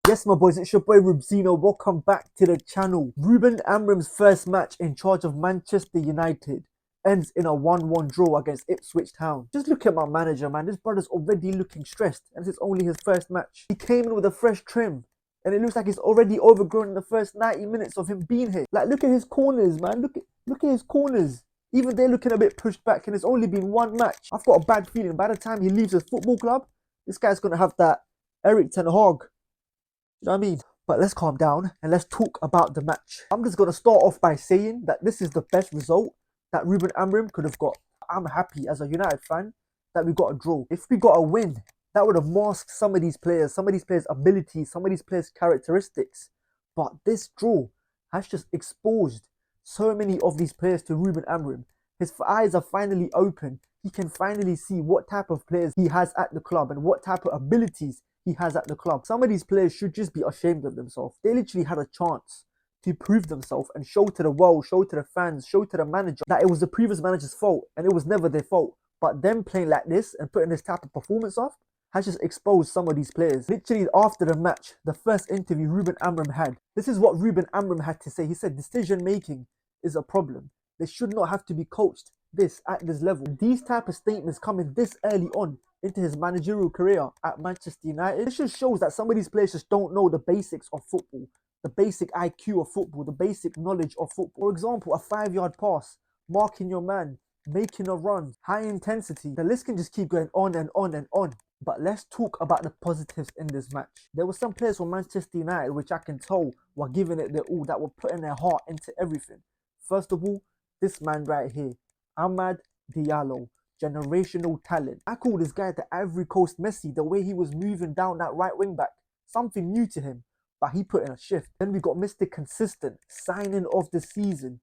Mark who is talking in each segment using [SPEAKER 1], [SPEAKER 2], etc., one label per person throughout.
[SPEAKER 1] Yes, my boys, it's your boy Rubzino. Welcome back to the channel. Ruben Amorim's first match in charge of Manchester United ends in a 1-1 draw against Ipswich Town. Just look at my manager, man. This brother's already looking stressed, and this is only his first match. He came in with a fresh trim, and it looks like he's already overgrown in the first 90 minutes of him being here. Like, look at his corners, man. Look at his corners. Even they're looking a bit pushed back, and it's only been one match. I've got a bad feeling by the time he leaves his football club, this guy's gonna have that Eric Ten Hag. You know what I mean? But let's calm down and let's talk about the match. I'm just going to start off by saying that this is the best result that Ruben Amoriim could have got. I'm happy as a United fan that we got a draw. If we got a win, that would have masked some of these players' abilities, some of these players' characteristics. But this draw has just exposed so many of these players to Ruben Amoriim. His eyes are finally open. He can finally see what type of players he has at the club and what type of abilities he has at the club. Some of these players should just be ashamed of themselves. They literally had a chance to prove themselves and show to the world, show to the fans, show to the manager that it was the previous manager's fault and it was never their fault. But them playing like this and putting this type of performance off has just exposed some of these players. Literally after the match, the first interview Ruben Amoriim had, this is what Ruben Amoriim had to say. He said decision making is a problem. They should not have to be coached at this level. These type of statements coming this early on into his managerial career at Manchester United, this just shows that some of these players just don't know the basics of football, the basic IQ of football, the basic knowledge of football. For example, a 5-yard pass, marking your man, making a run, high intensity. The list can just keep going on and on and on. But let's talk about the positives in this match. There were some players from Manchester United which I can tell were giving it their all, that were putting their heart into everything. First of all, this man right here, Amad Diallo. Generational talent. I call this guy the Ivory Coast Messi, the way he was moving down that right wing back. Something new to him, but he put in a shift. Then we got Mr. Consistent, signing of the season,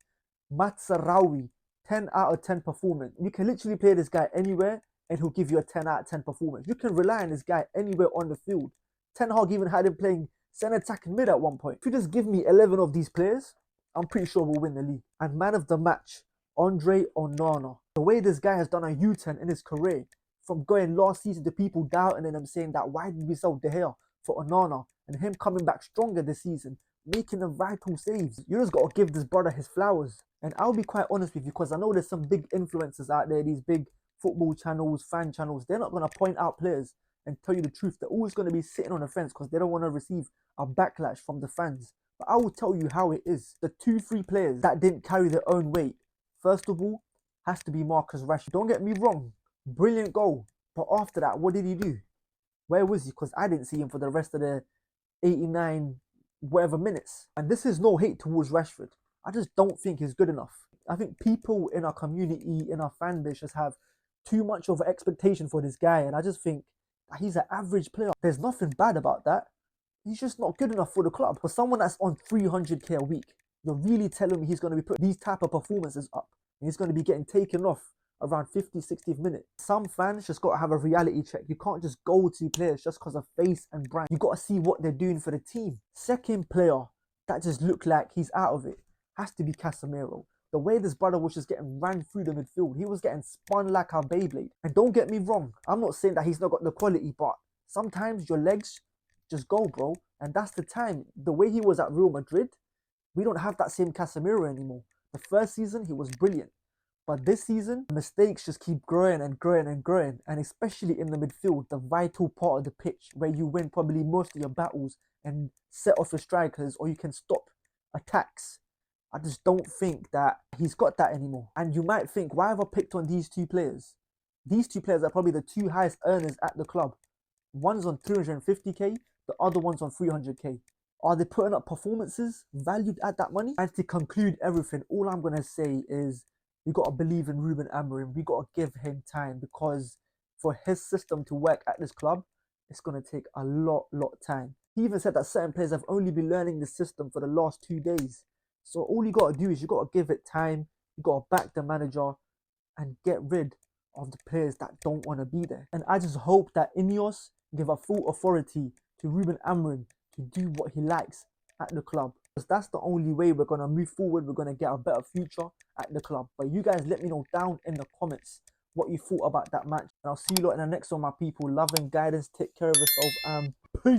[SPEAKER 1] Matsarawi, 10 out of 10 performance. You can literally play this guy anywhere and he'll give you a 10 out of 10 performance. You can rely on this guy anywhere on the field. Ten Hag even had him playing centre attacking mid at one point. If you just give me 11 of these players, I'm pretty sure we'll win the league. And man of the match, Andre Onana. The way this guy has done a U-turn in his career, from going last season to people doubting him, saying that why did we sell De Gea for Onana, and him coming back stronger this season, making the vital saves. You just got to give this brother his flowers. And I'll be quite honest with you, because I know there's some big influencers out there, these big football channels, fan channels. They're not going to point out players and tell you the truth. They're always going to be sitting on the fence because they don't want to receive a backlash from the fans. But I will tell you how it is. The 2-3 players that didn't carry their own weight, first of all, has to be Marcus Rashford. Don't get me wrong, brilliant goal. But after that, what did he do? Where was he? Because I didn't see him for the rest of the 89 whatever minutes. And this is no hate towards Rashford. I just don't think he's good enough. I think people in our community, in our fan base, just have too much of an expectation for this guy. And I just think that he's an average player. There's nothing bad about that. He's just not good enough for the club. For someone that's on 300k a week, you're really telling me he's going to be putting these type of performances up and he's going to be getting taken off around 50th, 60th minute. Some fans just got to have a reality check. You can't just go to players just because of face and brand. You got to see what they're doing for the team. Second player that just looked like he's out of it has to be Casemiro. The way this brother was just getting ran through the midfield, he was getting spun like a Beyblade. And don't get me wrong, I'm not saying that he's not got the quality, but sometimes your legs just go, bro. And that's the time. The way he was at Real Madrid, we don't have that same Casemiro anymore. The first season, he was brilliant. But this season, mistakes just keep growing and growing and growing. And especially in the midfield, the vital part of the pitch, where you win probably most of your battles and set off your strikers, or you can stop attacks. I just don't think that he's got that anymore. And you might think, why have I picked on these 2 players? These 2 players are probably the 2 highest earners at the club. One's on 350k, the other one's on 300k. Are they putting up performances valued at that money? And to conclude everything, all I'm going to say is we got to believe in Ruben Amoriim. We got to give him time, because for his system to work at this club, it's going to take a lot time. He even said that certain players have only been learning the system for the last 2 days. So all you got to do is you got to give it time. You got to back the manager and get rid of the players that don't want to be there. And I just hope that Ineos give a full authority to Ruben Amoriim to do what he likes at the club, because that's the only way we're going to move forward. We're going to get a better future at the club. But you guys let me know down in the comments what you thought about that match, and I'll see you lot in the next one, my people. Love and guidance. Take care of yourself, and peace.